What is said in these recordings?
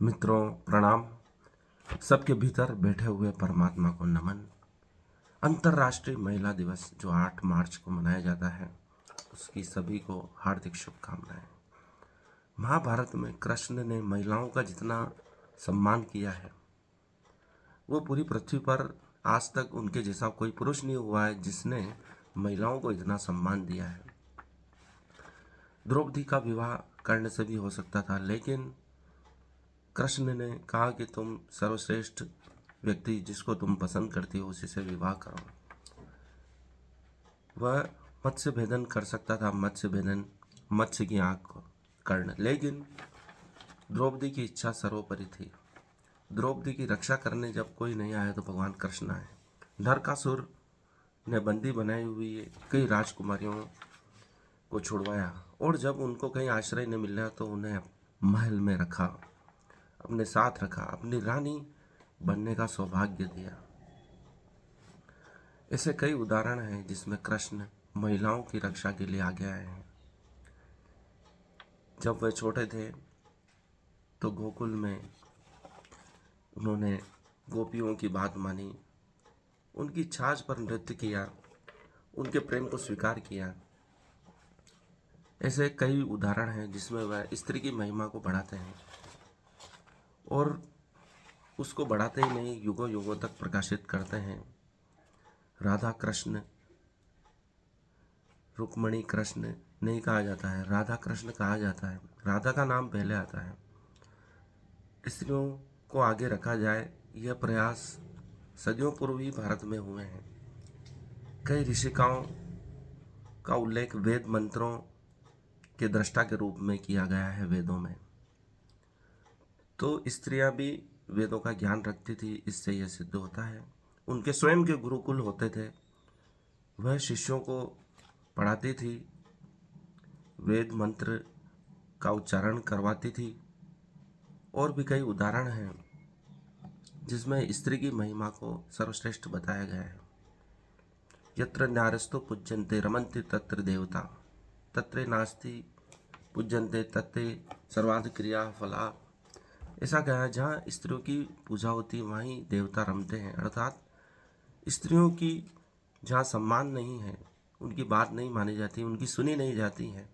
मित्रों प्रणाम। सबके भीतर बैठे हुए परमात्मा को नमन। अंतर्राष्ट्रीय महिला दिवस जो 8 मार्च को मनाया जाता है, उसकी सभी को हार्दिक शुभकामनाएं। महाभारत में कृष्ण ने महिलाओं का जितना सम्मान किया है, वो पूरी पृथ्वी पर आज तक उनके जैसा कोई पुरुष नहीं हुआ है जिसने महिलाओं को इतना सम्मान दिया है। द्रौपदी का विवाह करने से भी हो सकता था, लेकिन कृष्ण ने कहा कि तुम सर्वश्रेष्ठ व्यक्ति जिसको तुम पसंद करती हो उसी से विवाह करो। वह मत्स्य भेदन कर सकता था, मत्स्य भेदन मत्स्य की आंख को कर्ण, लेकिन द्रौपदी की इच्छा सर्वोपरि थी। द्रौपदी की रक्षा करने जब कोई नहीं आया तो भगवान कृष्ण आए। नरकासुर ने बंदी बनाई हुई कई राजकुमारियों को छुड़वाया, और जब उनको कहीं आश्रय नहीं मिला तो उन्हें महल में रखा, अपने साथ रखा, अपनी रानी बनने का सौभाग्य दिया। ऐसे कई उदाहरण हैं जिसमें कृष्ण महिलाओं की रक्षा के लिए आगे आए हैं। जब वे छोटे थे तो गोकुल में उन्होंने गोपियों की बात मानी, उनकी छाछ पर नृत्य किया, उनके प्रेम को स्वीकार किया। ऐसे कई उदाहरण हैं जिसमें वह स्त्री की महिमा को बढ़ाते हैं, और उसको बढ़ाते ही नहीं, युगों युगों तक प्रकाशित करते हैं। राधा कृष्ण, रुक्मणी कृष्ण नहीं कहा जाता है, राधा कृष्ण कहा जाता है। राधा का नाम पहले आता है। स्त्रियों को आगे रखा जाए, यह प्रयास सदियों पूर्व ही भारत में हुए हैं। कई ऋषिकाओं का उल्लेख वेद मंत्रों के दृष्टा के रूप में किया गया है वेदों में। तो स्त्रियां भी वेदों का ज्ञान रखती थी, इससे यह सिद्ध होता है। उनके स्वयं के गुरुकुल होते थे, वह शिष्यों को पढ़ाती थी, वेद मंत्र का उच्चारण करवाती थी। और भी कई उदाहरण हैं जिसमें स्त्री की महिमा को सर्वश्रेष्ठ बताया गया है। यत्र नारस्तु पूज्यन्ते रमन्ते तत्र देवता, तत्र नास्ति पूज्यन्ते तत्र सर्वाध क्रिया फला। ऐसा कहा है, जहाँ स्त्रियों की पूजा होती है वहीं देवता रमते हैं। अर्थात स्त्रियों की जहाँ सम्मान नहीं है, उनकी बात नहीं मानी जाती, उनकी सुनी नहीं जाती है,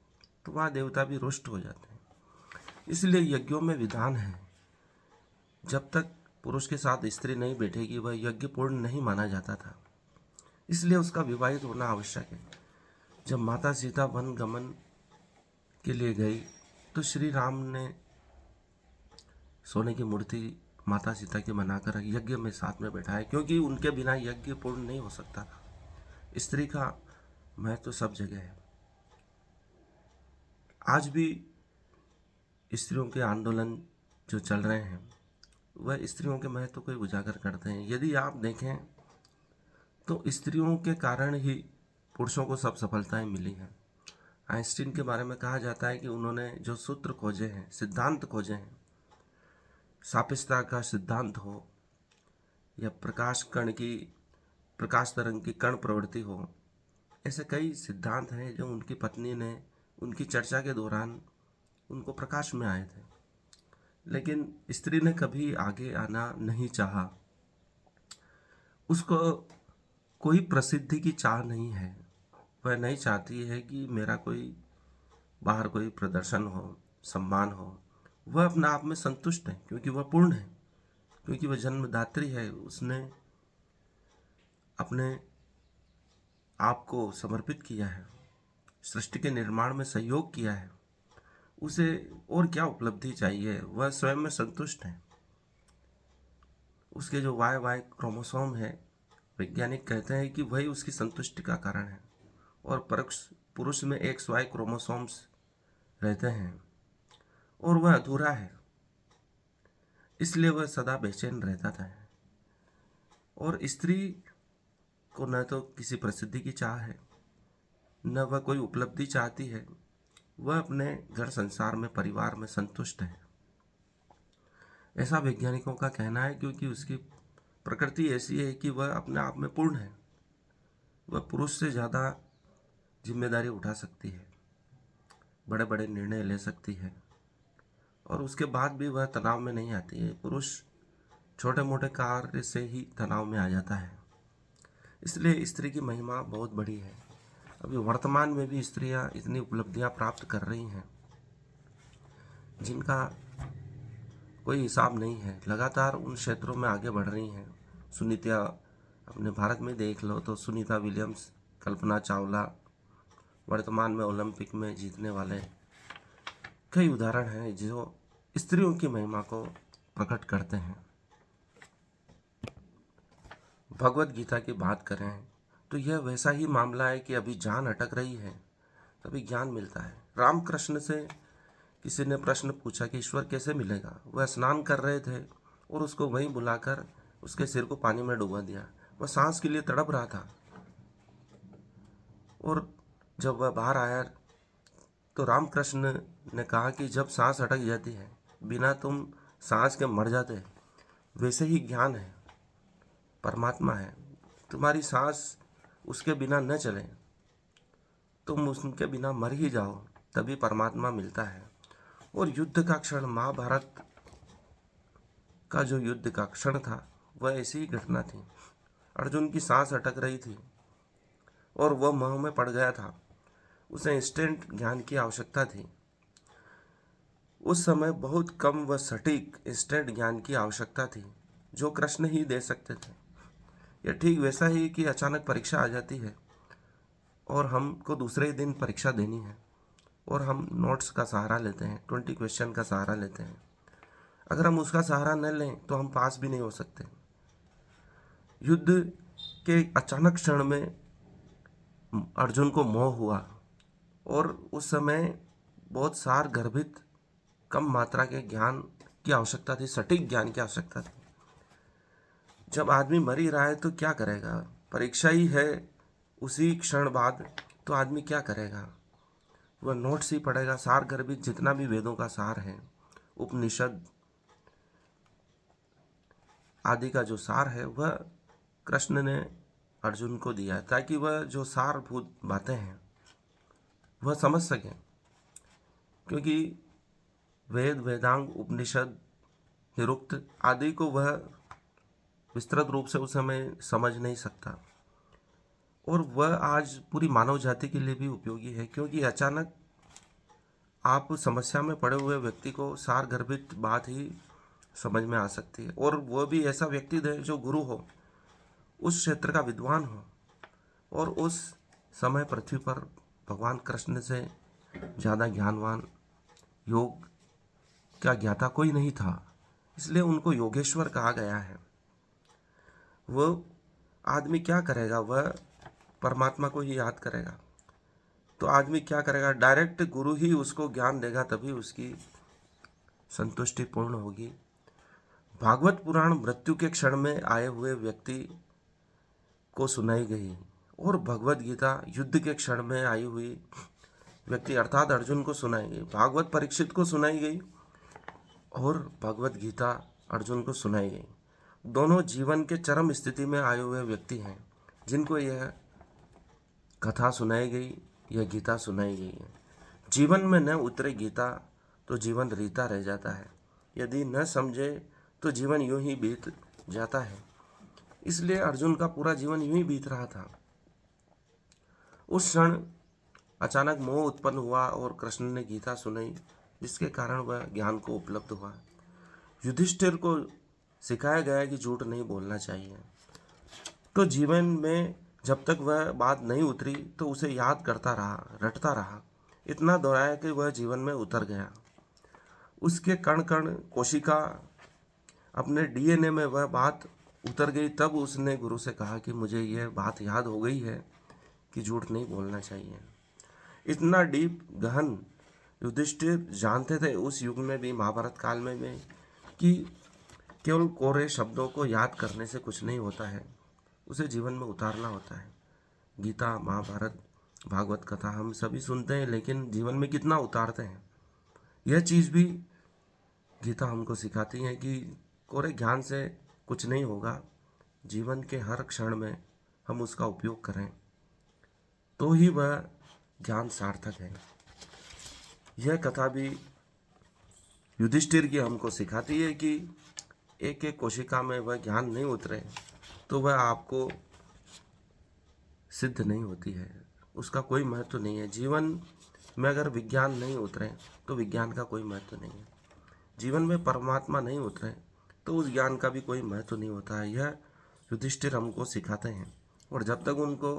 तो वहाँ देवता भी रुष्ट हो जाते हैं। इसलिए यज्ञों में विधान है, जब तक पुरुष के साथ स्त्री नहीं बैठेगी वह यज्ञ पूर्ण नहीं माना जाता था, इसलिए उसका विवाहित होना आवश्यक है। जब माता सीता वन गमन के लिए गई तो श्री राम ने सोने की मूर्ति माता सीता की बनाकर यज्ञ में साथ में बैठाया, क्योंकि उनके बिना यज्ञ पूर्ण नहीं हो सकता था। स्त्री का महत्व तो सब जगह है। आज भी स्त्रियों के आंदोलन जो चल रहे हैं वह स्त्रियों के महत्व को उजागर करते हैं। यदि आप देखें तो स्त्रियों के कारण ही पुरुषों को सब सफलताएं मिली हैं। आइंस्टीन के बारे में कहा जाता है कि उन्होंने जो सूत्र खोजे हैं, सिद्धांत खोजे हैं, सापेक्षता का सिद्धांत हो या प्रकाश तरंग की कण प्रवृत्ति हो, ऐसे कई सिद्धांत हैं जो उनकी पत्नी ने उनकी चर्चा के दौरान उनको प्रकाश में आए थे। लेकिन स्त्री ने कभी आगे आना नहीं चाहा। उसको कोई प्रसिद्धि की चाह नहीं है, वह नहीं चाहती है कि मेरा कोई बाहर कोई प्रदर्शन हो, सम्मान हो। वह अपने आप में संतुष्ट है, क्योंकि वह पूर्ण है, क्योंकि वह जन्मदात्री है। उसने अपने आप को समर्पित किया है, सृष्टि के निर्माण में सहयोग किया है। उसे और क्या उपलब्धि चाहिए, वह स्वयं में संतुष्ट है। उसके जो वाई क्रोमोसोम है, वैज्ञानिक कहते हैं कि वही उसकी संतुष्टि का कारण है, और पुरुष में XY क्रोमोसोम्स रहते हैं और वह अधूरा है, इसलिए वह सदा बेचैन रहता था। और स्त्री को न तो किसी प्रसिद्धि की चाह है, न वह कोई उपलब्धि चाहती है। वह अपने घर संसार में, परिवार में संतुष्ट है, ऐसा वैज्ञानिकों का कहना है, क्योंकि उसकी प्रकृति ऐसी है कि वह अपने आप में पूर्ण है। वह पुरुष से ज़्यादा जिम्मेदारी उठा सकती है, बड़े बड़े निर्णय ले सकती है, और उसके बाद भी वह तनाव में नहीं आती है। पुरुष छोटे मोटे कार्य से ही तनाव में आ जाता है। इसलिए स्त्री की महिमा बहुत बड़ी है। अभी वर्तमान में भी स्त्रियां इतनी उपलब्धियां प्राप्त कर रही हैं जिनका कोई हिसाब नहीं है। लगातार उन क्षेत्रों में आगे बढ़ रही हैं। सुनीता, अपने भारत में देख लो तो सुनीता विलियम्स, कल्पना चावला, वर्तमान में ओलंपिक में जीतने वाले कई उदाहरण हैं जो स्त्रियों की महिमा को प्रकट करते हैं। भगवत गीता की बात करें तो यह वैसा ही मामला है कि अभी जान अटक रही है तभी ज्ञान मिलता है। रामकृष्ण से किसी ने प्रश्न पूछा कि ईश्वर कैसे मिलेगा। वह स्नान कर रहे थे और उसको वहीं बुलाकर उसके सिर को पानी में डुबा दिया। वह सांस के लिए तड़प रहा था और जब वह बाहर आया तो रामकृष्ण ने कहा कि जब सांस अटक जाती है, बिना तुम सांस के मर जाते, वैसे ही ज्ञान है, परमात्मा है। तुम्हारी सांस उसके बिना न चले, तुम उसके बिना मर ही जाओ, तभी परमात्मा मिलता है। और युद्ध का क्षण, महाभारत का जो युद्ध का क्षण था वह ऐसी ही घटना थी। अर्जुन की सांस अटक रही थी और वह मोह में पड़ गया था। उसे इंस्टेंट ज्ञान की आवश्यकता थी। उस समय बहुत कम व सटीक इंस्टेंट ज्ञान की आवश्यकता थी जो कृष्ण ही दे सकते थे। यह ठीक वैसा ही कि अचानक परीक्षा आ जाती है और हमको दूसरे ही दिन परीक्षा देनी है और हम नोट्स का सहारा लेते हैं, 20 क्वेश्चन का सहारा लेते हैं। अगर हम उसका सहारा न लें तो हम पास भी नहीं हो सकते। युद्ध के अचानक क्षण में अर्जुन को मोह हुआ और उस समय बहुत सार गर्भित कम मात्रा के ज्ञान की आवश्यकता थी, सटीक ज्ञान की आवश्यकता थी। जब आदमी मर ही रहा है तो क्या करेगा? परीक्षा ही है उसी क्षण बाद, तो आदमी क्या करेगा? वह नोट्स ही पढ़ेगा। सार गर्भित जितना भी वेदों का सार है, उपनिषद आदि का जो सार है वह कृष्ण ने अर्जुन को दिया है ताकि वह जो सारभूत बातें हैं वह समझ सकें। क्योंकि वेद, वेदांग, उपनिषद, निरुक्त आदि को वह विस्तृत रूप से उस समय समझ नहीं सकता और वह आज पूरी मानव जाति के लिए भी उपयोगी है। क्योंकि अचानक आप समस्या में पड़े हुए व्यक्ति को सार गर्भित बात ही समझ में आ सकती है और वह भी ऐसा व्यक्ति है जो गुरु हो, उस क्षेत्र का विद्वान हो। और उस समय पृथ्वी पर भगवान कृष्ण से ज़्यादा ज्ञानवान, योग का ज्ञाता कोई नहीं था, इसलिए उनको योगेश्वर कहा गया है। वह आदमी क्या करेगा? वह परमात्मा को ही याद करेगा। तो आदमी क्या करेगा? डायरेक्ट गुरु ही उसको ज्ञान देगा, तभी उसकी संतुष्टि पूर्ण होगी। भागवत पुराण मृत्यु के क्षण में आए हुए व्यक्ति को सुनाई गई और भगवत गीता युद्ध के क्षण में आई हुई व्यक्ति अर्थात अर्जुन को सुनाई गई। भागवत परीक्षित को सुनाई गई और भगवत गीता अर्जुन को सुनाई गई। दोनों जीवन के चरम स्थिति में आए हुए व्यक्ति हैं जिनको यह कथा सुनाई गई, यह गीता सुनाई गई है। जीवन में न उतरे गीता तो जीवन रीता रह जाता है। यदि न समझे तो जीवन यूं ही बीत जाता है। इसलिए अर्जुन का पूरा जीवन यूं ही बीत रहा था। उस क्षण अचानक मोह उत्पन्न हुआ और कृष्ण ने गीता सुनाई, जिसके कारण वह ज्ञान को उपलब्ध हुआ। युधिष्ठिर को सिखाया गया कि झूठ नहीं बोलना चाहिए। तो जीवन में जब तक वह बात नहीं उतरी तो उसे याद करता रहा, रटता रहा, इतना दोहराया कि वह जीवन में उतर गया। उसके कण कण कोशिका, अपने डीएनए में वह बात उतर गई। तब उसने गुरु से कहा कि मुझे यह बात याद हो गई है कि झूठ नहीं बोलना चाहिए। इतना डीप, गहन युधिष्ठिर जानते थे उस युग में भी, महाभारत काल में भी, कि केवल कोरे शब्दों को याद करने से कुछ नहीं होता है, उसे जीवन में उतारना होता है। गीता, महाभारत, भागवत कथा हम सभी सुनते हैं, लेकिन जीवन में कितना उतारते हैं? यह चीज़ भी गीता हमको सिखाती है कि कोरे ज्ञान से कुछ नहीं होगा। जीवन के हर क्षण में हम उसका उपयोग करें तो ही वह ज्ञान सार्थक है। यह कथा भी युधिष्ठिर की हमको सिखाती है कि एक एक कोशिका में वह ज्ञान नहीं उतरे तो वह आपको सिद्ध नहीं होती है, उसका कोई महत्व नहीं है। जीवन में अगर विज्ञान नहीं उतरे तो विज्ञान का कोई महत्व नहीं है। जीवन में परमात्मा नहीं उतरे तो उस ज्ञान का भी कोई महत्व नहीं होता है। यह युधिष्ठिर हमको सिखाते हैं, और जब तक उनको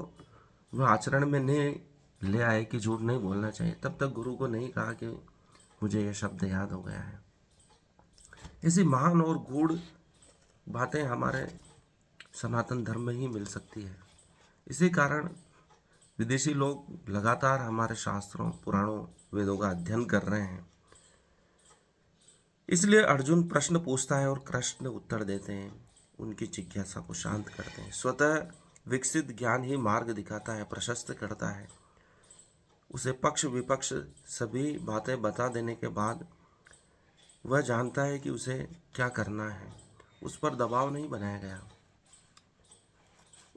वह आचरण में नहीं ले आए कि झूठ नहीं बोलना चाहिए, तब तक गुरु को नहीं कहा कि मुझे यह शब्द याद हो गया है। ऐसी महान और गूढ़ बातें हमारे सनातन धर्म में ही मिल सकती है। इसी कारण विदेशी लोग लगातार हमारे शास्त्रों, पुराणों, वेदों का अध्ययन कर रहे हैं। इसलिए अर्जुन प्रश्न पूछता है और कृष्ण उत्तर देते हैं, उनकी जिज्ञासा को शांत करते हैं। स्वतः विकसित ज्ञान ही मार्ग दिखाता है, प्रशस्त करता है। उसे पक्ष विपक्ष सभी बातें बता देने के बाद वह जानता है कि उसे क्या करना है। उस पर दबाव नहीं बनाया गया।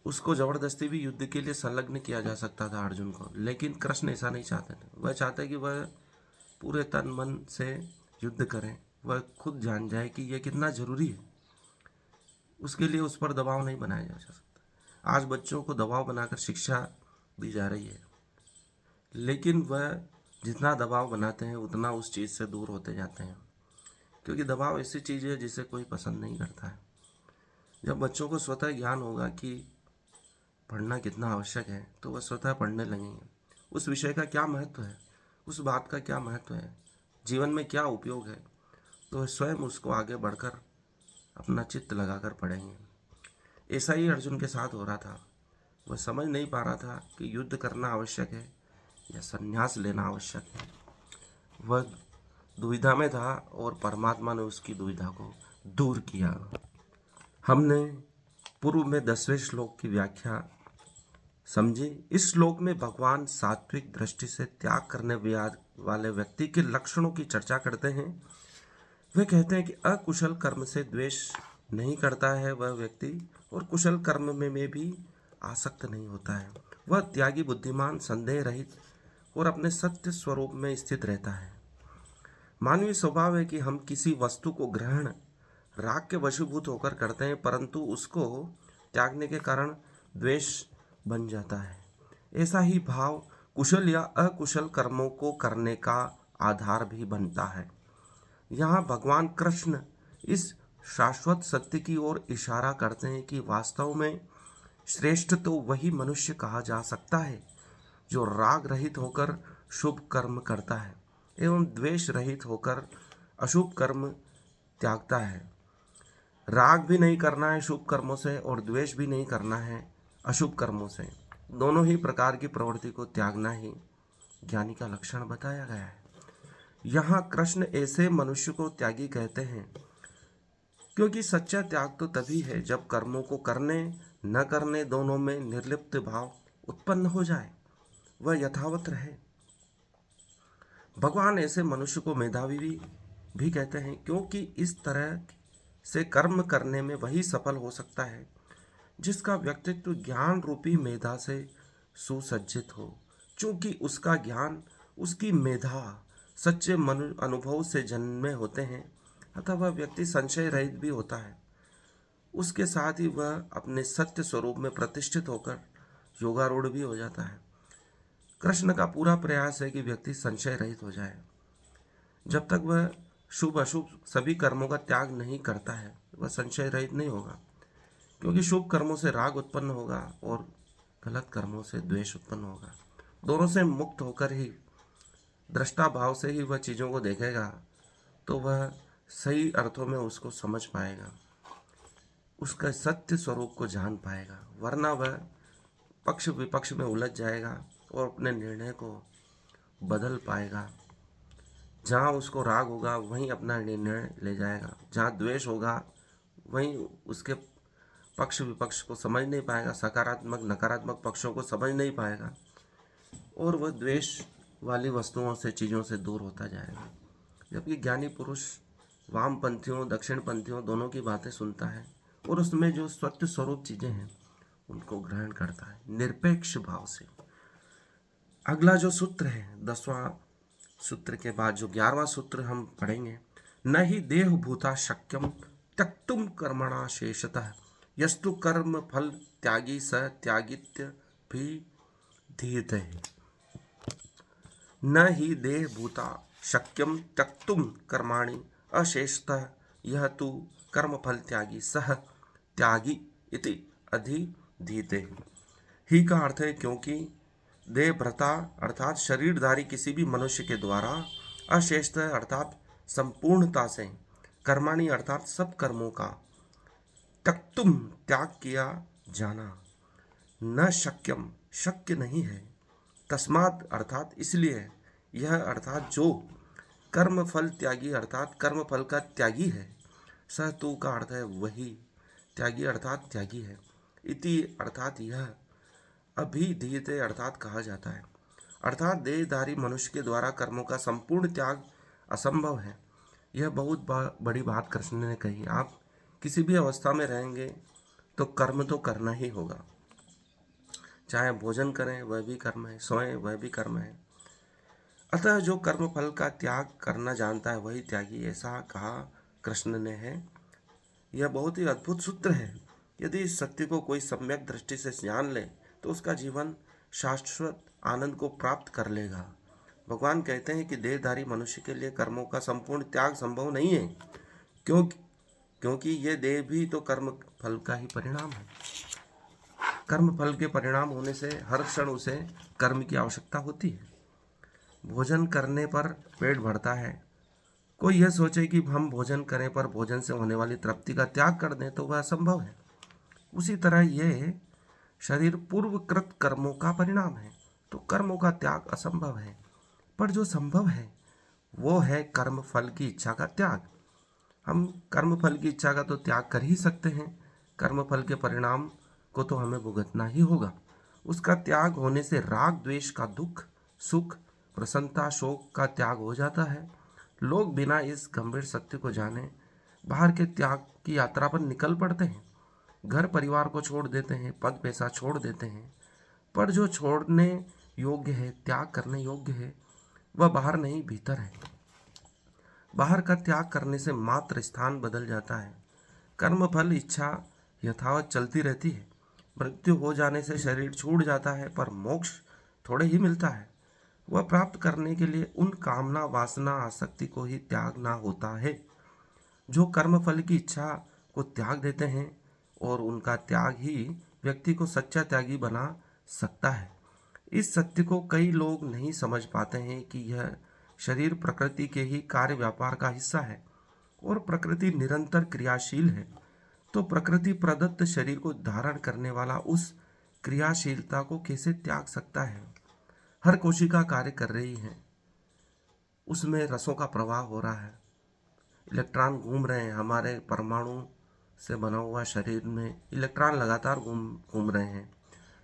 उसको जबरदस्ती भी युद्ध के लिए संलग्न किया जा सकता था अर्जुन को, लेकिन कृष्ण ऐसा नहीं चाहते थे। वह चाहते कि वह पूरे तन मन से युद्ध करें, वह खुद जान जाए कि यह कितना जरूरी है। उसके लिए उस पर दबाव नहीं बनाया जा सकता। आज बच्चों को दबाव बनाकर शिक्षा दी जा रही है, लेकिन वह जितना दबाव बनाते हैं उतना उस चीज़ से दूर होते जाते हैं, क्योंकि दबाव ऐसी चीज़ है जिसे कोई पसंद नहीं करता है। जब बच्चों को स्वतः ज्ञान होगा कि पढ़ना कितना आवश्यक है, तो वह स्वतः पढ़ने लगेंगे। उस विषय का क्या महत्व है, उस बात का क्या महत्व है, जीवन में क्या उपयोग है, तो वह स्वयं उसको आगे बढ़कर अपना चित्त लगाकर पढ़ेंगे। ऐसा ही अर्जुन के साथ हो रहा था। वह समझ नहीं पा रहा था कि युद्ध करना आवश्यक है या संन्यास लेना आवश्यक है। वह दुविधा में था और परमात्मा ने उसकी दुविधा को दूर किया। हमने पूर्व में 10वें श्लोक की व्याख्या समझी। इस श्लोक में भगवान सात्विक दृष्टि से त्याग करने वाले व्यक्ति के लक्षणों की चर्चा करते हैं। वे कहते हैं कि अकुशल कर्म से द्वेष नहीं करता है वह व्यक्ति, और कुशल कर्म में भी आसक्त नहीं होता है। वह त्यागी, बुद्धिमान, संदेह रहित और अपने सत्य स्वरूप में स्थित रहता है। मानवीय स्वभाव है कि हम किसी वस्तु को ग्रहण राग के वशीभूत होकर करते हैं, परंतु उसको त्यागने के कारण द्वेष बन जाता है। ऐसा ही भाव कुशल या अकुशल कर्मों को करने का आधार भी बनता है। यहाँ भगवान कृष्ण इस शाश्वत सत्य की ओर इशारा करते हैं कि वास्तव में श्रेष्ठ तो वही मनुष्य कहा जा सकता है जो राग रहित होकर शुभ कर्म करता है एवं द्वेष रहित होकर अशुभ कर्म त्यागता है। राग भी नहीं करना है शुभ कर्मों से और द्वेष भी नहीं करना है अशुभ कर्मों से। दोनों ही प्रकार की प्रवृत्ति को त्यागना ही ज्ञानी का लक्षण बताया गया है। यहाँ कृष्ण ऐसे मनुष्य को त्यागी कहते हैं, क्योंकि सच्चा त्याग तो तभी है जब कर्मों को करने न करने दोनों में निर्लिप्त भाव उत्पन्न हो जाए, वह यथावत रहे। भगवान ऐसे मनुष्य को मेधावी भी कहते हैं, क्योंकि इस तरह से कर्म करने में वही सफल हो सकता है जिसका व्यक्तित्व ज्ञान रूपी मेधा से सुसज्जित हो। चूंकि उसका ज्ञान, उसकी मेधा सच्चे अनुभव से जन्मे होते हैं, अतः वह व्यक्ति संशय रहित भी होता है। उसके साथ ही वह अपने सत्य स्वरूप में प्रतिष्ठित होकर योगारूढ़ भी हो जाता है। कृष्ण का पूरा प्रयास है कि व्यक्ति संशय रहित हो जाए। जब तक वह शुभ अशुभ सभी कर्मों का त्याग नहीं करता है, वह संशय रहित नहीं होगा, क्योंकि शुभ कर्मों से राग उत्पन्न होगा और गलत कर्मों से द्वेष उत्पन्न होगा। दोनों से मुक्त होकर ही, दृष्टा भाव से ही वह चीज़ों को देखेगा, तो वह सही अर्थों में उसको समझ पाएगा, उसका सत्य स्वरूप को जान पाएगा। वरना वह पक्ष विपक्ष में उलझ जाएगा और अपने निर्णय को बदल पाएगा। जहाँ उसको राग होगा वहीं अपना निर्णय ले जाएगा, जहाँ द्वेष होगा वहीं उसके पक्ष विपक्ष को समझ नहीं पाएगा, सकारात्मक नकारात्मक पक्षों को समझ नहीं पाएगा, और वह द्वेष वाली वस्तुओं से, चीज़ों से दूर होता जाएगा। जबकि ज्ञानी पुरुष वामपंथियों, दक्षिणपंथियों दोनों की बातें सुनता है और उसमें जो सत्य स्वरूप चीज़ें हैं उनको ग्रहण करता है निरपेक्ष भाव से। अगला जो सूत्र है, 10वां सूत्र के बाद जो 11वां सूत्र हम पढ़ेंगे, न हि देहभूता शक्यम त्यक्तुम कर्मणा शेषतः यस्तु कर्म फल त्यागी स त्यागित्य भी धीयते। न हि देहभूता शक्यम त्यक्तुम कर्माणि अशेषतः यह तु कर्म फल त्यागी सह त्यागी इति अधिधीयते। ही का अर्थ है क्योंकि देहभ्रता अर्थात शरीरधारी किसी भी मनुष्य के द्वारा अशेषतः अर्थात संपूर्णता से कर्माणि अर्थात सब कर्मों का त्यक्तुम त्याग किया जाना न शक्यम शक्य नहीं है। तस्मात् अर्थात इसलिए यह अर्थात जो कर्म फल त्यागी अर्थात कर्म फल का त्यागी है सह तू का अर्थ है वही त्यागी अर्थात त्यागी है इति अर्थात यह अभिधीयते अर्थात कहा जाता है। अर्थात देहधारी मनुष्य के द्वारा कर्मों का संपूर्ण त्याग असंभव है। यह बहुत बड़ी बात कृष्ण ने कही। आप किसी भी अवस्था में रहेंगे तो कर्म तो करना ही होगा, चाहे भोजन करें वह भी कर्म है, सोएं वह भी कर्म है। अतः जो कर्म फल का त्याग करना जानता है वही त्यागी, ऐसा कहा कृष्ण ने है। यह बहुत ही अद्भुत सूत्र है। यदि इस सत्य को कोई सम्यक दृष्टि से जान ले तो उसका जीवन शाश्वत आनंद को प्राप्त कर लेगा। भगवान कहते हैं कि देहधारी मनुष्य के लिए कर्मों का संपूर्ण त्याग संभव नहीं है, क्योंकि ये देह भी तो कर्म फल का ही परिणाम है। कर्म फल के परिणाम होने से हर क्षण उसे कर्म की आवश्यकता होती है। भोजन करने पर पेट भरता है। कोई यह सोचे कि हम भोजन करें पर भोजन से होने वाली तृप्ति का त्याग कर दें तो वह असंभव है। उसी तरह यह शरीर पूर्वकृत कर्मों का परिणाम है, तो कर्मों का त्याग असंभव है। पर जो संभव है वो है कर्म फल की इच्छा का त्याग। हम कर्म फल की इच्छा का तो त्याग कर ही सकते हैं, कर्म फल के परिणाम को तो हमें भुगतना ही होगा। उसका त्याग होने से राग द्वेष का दुख सुख प्रसन्नता शोक का त्याग हो जाता है। लोग बिना इस गंभीर सत्य को जाने बाहर के त्याग की यात्रा पर निकल पड़ते हैं, घर परिवार को छोड़ देते हैं, पद पैसा छोड़ देते हैं। पर जो छोड़ने योग्य है, त्याग करने योग्य है, वह बाहर नहीं भीतर है। बाहर का त्याग करने से मात्र स्थान बदल जाता है। कर्म फल इच्छा यथावत चलती रहती है। मृत्यु हो जाने से शरीर छूट जाता है, पर मोक्ष थोड़े ही मिलता है। वह प्राप्त करने के लिए उन कामना वासना आसक्ति को ही त्यागना होता है। जो कर्म फल की इच्छा को त्याग देते हैं और उनका त्याग ही व्यक्ति को सच्चा त्यागी बना सकता है। इस सत्य को कई लोग नहीं समझ पाते हैं कि यह शरीर प्रकृति के ही कार्य व्यापार का हिस्सा है और प्रकृति निरंतर क्रियाशील है। तो प्रकृति प्रदत्त शरीर को धारण करने वाला उस क्रियाशीलता को कैसे त्याग सकता है। हर कोशिका कार्य कर रही है, उसमें रसों का प्रवाह हो रहा है, इलेक्ट्रॉन घूम रहे हैं। हमारे परमाणु से बना हुआ शरीर में इलेक्ट्रॉन लगातार घूम रहे हैं।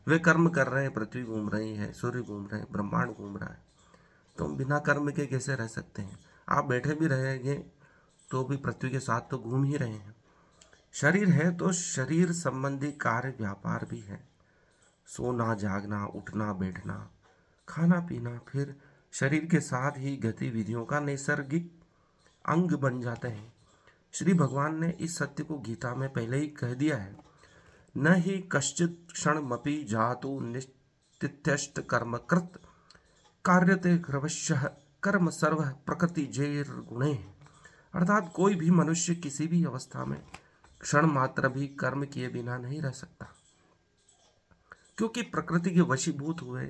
वे कर्म कर रहे हैं, पृथ्वी घूम रही है, सूर्य घूम रहे हैं, ब्रह्मांड घूम रहा है। तो हम बिना कर्म के कैसे रह सकते हैं। आप बैठे भी रहेंगे तो भी पृथ्वी के साथ तो घूम ही रहे हैं। शरीर है तो शरीर संबंधी कार्य व्यापार भी है। सोना जागना उठना बैठना खाना पीना फिर शरीर के साथ ही गतिविधियों का नैसर्गिक अंग बन जाते हैं। श्री भगवान ने इस सत्य को गीता में पहले ही कह दिया है। न ही कश्चित क्षणमपि जातु निश्चित्यष्ट कर्मकृत कार्यते क्रमशः कर्म सर्व प्रकृति जैर गुणे। अर्थात कोई भी मनुष्य किसी भी अवस्था में क्षण मात्र भी कर्म किए बिना नहीं रह सकता, क्योंकि प्रकृति के वशीभूत हुए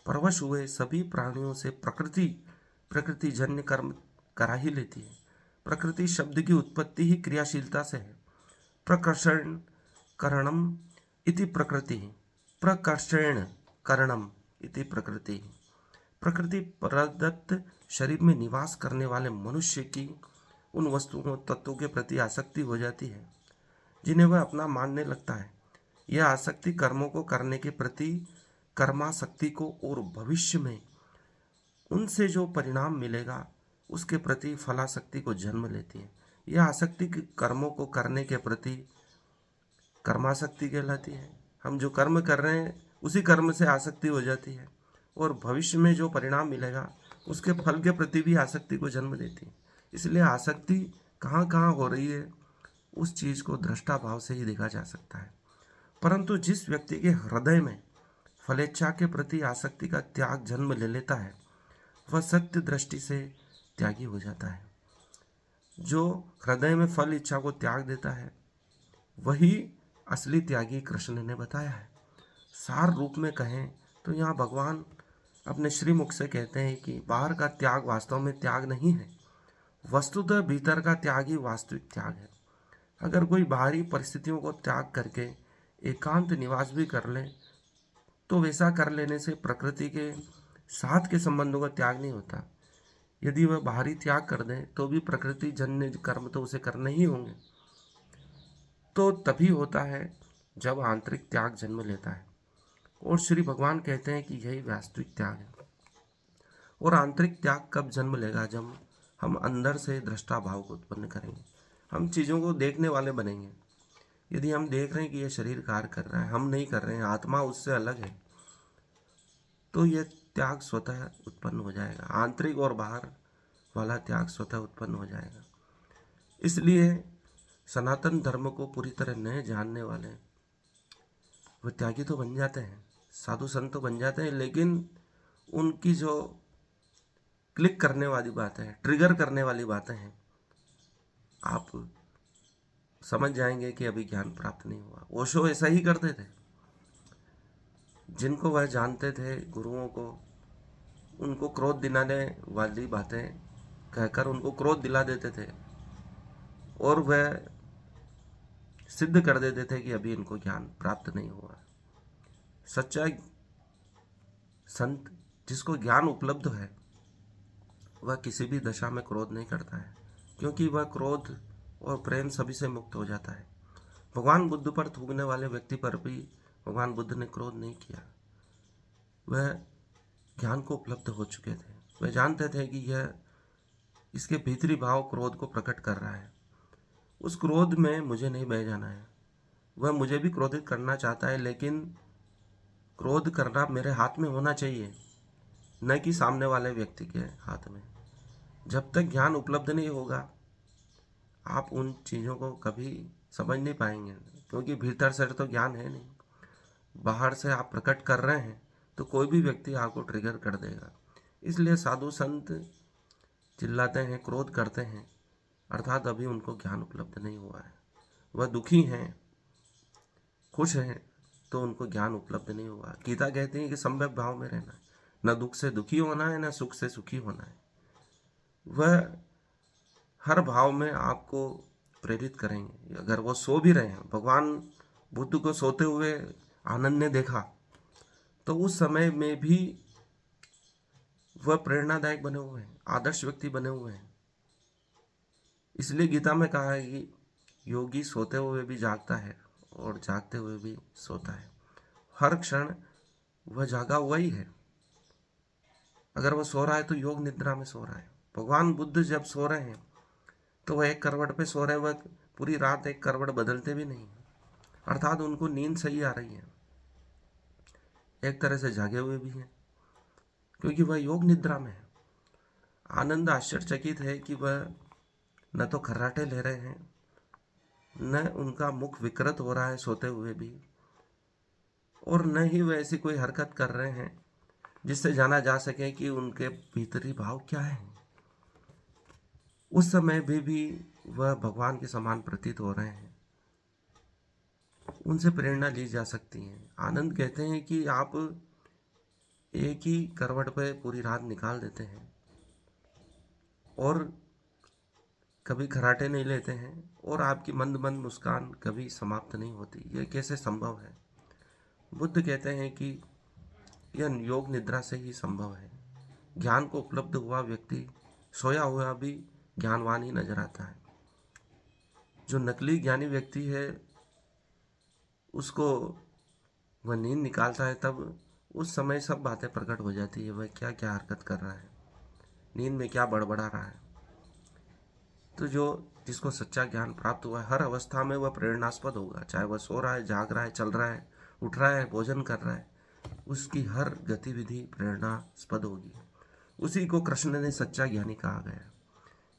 परवश हुए सभी प्राणियों से प्रकृति जन्य कर्म करा ही लेती है। प्रकृति शब्द की उत्पत्ति ही क्रियाशीलता से है। प्रकर्षण करणम इति प्रकृति, प्रकर्षण करणम इति प्रकृति। प्रकृति प्रदत्त शरीर में निवास करने वाले मनुष्य की उन वस्तुओं तत्वों के प्रति आसक्ति हो जाती है जिन्हें वह अपना मानने लगता है। यह आसक्ति कर्मों को करने के प्रति कर्मासक्ति को और भविष्य में उनसे जो परिणाम मिलेगा उसके प्रति फलासक्ति को जन्म लेती है। यह आसक्ति कर्मों को करने के प्रति कर्मासक्ति कहलाती है। हम जो कर्म कर रहे हैं उसी कर्म से आसक्ति हो जाती है और भविष्य में जो परिणाम मिलेगा उसके फल के प्रति भी आसक्ति को जन्म देती है। इसलिए आसक्ति कहाँ कहाँ हो रही है उस चीज़ को दृष्टा भाव से ही देखा जा सकता है। परंतु जिस व्यक्ति के हृदय में फलेच्छा के प्रति आसक्ति का त्याग जन्म ले लेता है वह सत्य दृष्टि से त्यागी हो जाता है। जो हृदय में फल इच्छा को त्याग देता है वही असली त्यागी कृष्ण ने बताया है। सार रूप में कहें तो यहाँ भगवान अपने श्रीमुख से कहते हैं कि बाहर का त्याग वास्तव में त्याग नहीं है, वस्तुतः भीतर का त्याग ही वास्तविक त्याग है। अगर कोई बाहरी परिस्थितियों को त्याग करके एकांत निवास भी कर ले तो वैसा कर लेने से प्रकृति के साथ के संबंधों का त्याग नहीं होता। यदि वह बाहरी त्याग कर दे तो भी प्रकृति जन्य कर्म तो उसे करने ही होंगे। तो तभी होता है जब आंतरिक त्याग जन्म लेता है। और श्री भगवान कहते हैं कि यही वास्तविक त्याग है। और आंतरिक त्याग कब जन्म लेगा? जब हम अंदर से दृष्टा भाव को उत्पन्न करेंगे, हम चीज़ों को देखने वाले बनेंगे। यदि हम देख रहे हैं कि यह शरीर कार्य कर रहा है, हम नहीं कर रहे हैं, आत्मा उससे अलग है, तो यह त्याग स्वतः उत्पन्न हो जाएगा। आंतरिक और बाहर वाला त्याग स्वतः उत्पन्न हो जाएगा। इसलिए सनातन धर्म को पूरी तरह न जानने वाले वह त्यागी तो बन जाते हैं, साधु संत तो बन जाते हैं, लेकिन उनकी जो क्लिक करने वाली बातें हैं, ट्रिगर करने वाली बातें हैं, आप समझ जाएंगे कि अभी ज्ञान प्राप्त नहीं हुआ। ओशो ऐसा ही करते थे। जिनको वह जानते थे गुरुओं को, उनको क्रोध दिलाने वाली बातें कहकर उनको क्रोध दिला देते थे और वह सिद्ध कर देते थे कि अभी इनको ज्ञान प्राप्त नहीं हुआ। सच्चा संत जिसको ज्ञान उपलब्ध है वह किसी भी दशा में क्रोध नहीं करता है, क्योंकि वह क्रोध और प्रेम सभी से मुक्त हो जाता है। भगवान बुद्ध पर थूकने वाले व्यक्ति पर भी भगवान बुद्ध ने क्रोध नहीं किया। वह ज्ञान को उपलब्ध हो चुके थे। वह जानते थे कि यह इसके भीतरी भाव क्रोध को प्रकट कर रहा है। उस क्रोध में मुझे नहीं बह जाना है। वह मुझे भी क्रोधित करना चाहता है, लेकिन क्रोध करना मेरे हाथ में होना चाहिए, न कि सामने वाले व्यक्ति के हाथ में। जब तक ज्ञान उपलब्ध नहीं होगा आप उन चीज़ों को कभी समझ नहीं पाएंगे, क्योंकि भीतर से तो ज्ञान है नहीं। बाहर से आप प्रकट कर रहे हैं तो कोई भी व्यक्ति आपको ट्रिगर कर देगा। इसलिए साधु संत चिल्लाते हैं, क्रोध करते हैं, अर्थात अभी उनको ज्ञान उपलब्ध नहीं हुआ है। वह दुखी हैं, खुश हैं, तो उनको ज्ञान उपलब्ध नहीं हुआ। गीता कहती है कि सम्यक भाव में रहना है, न दुख से दुखी होना है, न सुख से सुखी होना है। वह हर भाव में आपको प्रेरित करेंगे। अगर वो सो भी रहे हैं, भगवान बुद्ध को सोते हुए आनंद ने देखा, तो उस समय में भी वह प्रेरणादायक बने हुए हैं, आदर्श व्यक्ति बने हुए हैं। इसलिए गीता में कहा है कि योगी सोते हुए भी जागता है और जागते हुए भी सोता है। हर क्षण वह जागा हुआ ही है। अगर वह सो रहा है तो योग निद्रा में सो रहा है। भगवान बुद्ध जब सो रहे हैं तो वह एक करवट पे सो रहे हैं, वह पूरी रात एक करवट बदलते भी नहीं, अर्थात उनको नींद सही आ रही है, एक तरह से जागे हुए भी हैं, क्योंकि वह योग निद्रा में है। आनंद आश्चर्यचकित है कि वह न तो खर्राटे ले रहे हैं, न उनका मुख विकृत हो रहा है सोते हुए भी, और न ही वह ऐसी कोई हरकत कर रहे हैं जिससे जाना जा सके कि उनके भीतरी भाव क्या है। उस समय भी वह भगवान के समान प्रतीत हो रहे हैं। उनसे प्रेरणा ली जा सकती है। आनंद कहते हैं कि आप एक ही करवट पे पूरी रात निकाल देते हैं और कभी खराटे नहीं लेते हैं, और आपकी मंद मंद मुस्कान कभी समाप्त नहीं होती। यह कैसे संभव है? बुद्ध कहते हैं कि यह योग निद्रा से ही संभव है। ज्ञान को उपलब्ध हुआ व्यक्ति सोया हुआ भी ज्ञानवान ही नजर आता है। जो नकली ज्ञानी व्यक्ति है उसको वह नींद निकालता है, तब उस समय सब बातें प्रकट हो जाती है। वह क्या क्या हरकत कर रहा है, नींद में क्या बड़बड़ा रहा है। तो जो जिसको सच्चा ज्ञान प्राप्त हुआ है, हर अवस्था में वह प्रेरणास्पद होगा। चाहे वह सो रहा है, जाग रहा है, चल रहा है, उठ रहा है, भोजन कर रहा है, उसकी हर गतिविधि प्रेरणास्पद होगी। उसी को कृष्ण ने सच्चा ज्ञानी कहा गया।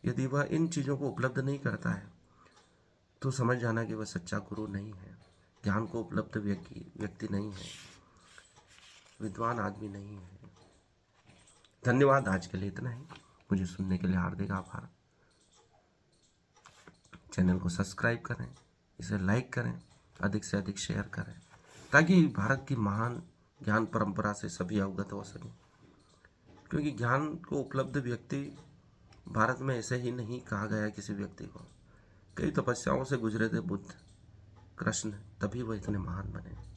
यदि वह इन चीज़ों को उपलब्ध नहीं करता है तो समझ जाना कि वह सच्चा गुरु नहीं है, ज्ञान को उपलब्ध व्यक्ति नहीं है, विद्वान आदमी नहीं है। धन्यवाद, आज के लिए इतना ही। मुझे सुनने के लिए हार्दिक आभार। चैनल को सब्सक्राइब करें, इसे लाइक करें, अधिक से अधिक शेयर करें, ताकि भारत की महान ज्ञान परंपरा से सभी अवगत हो सकें। क्योंकि ज्ञान को उपलब्ध व्यक्ति भारत में ऐसे ही नहीं कहा गया किसी व्यक्ति को। कई तपस्याओं से गुजरे थे बुद्ध, कृष्ण, तभी वह इतने महान बने।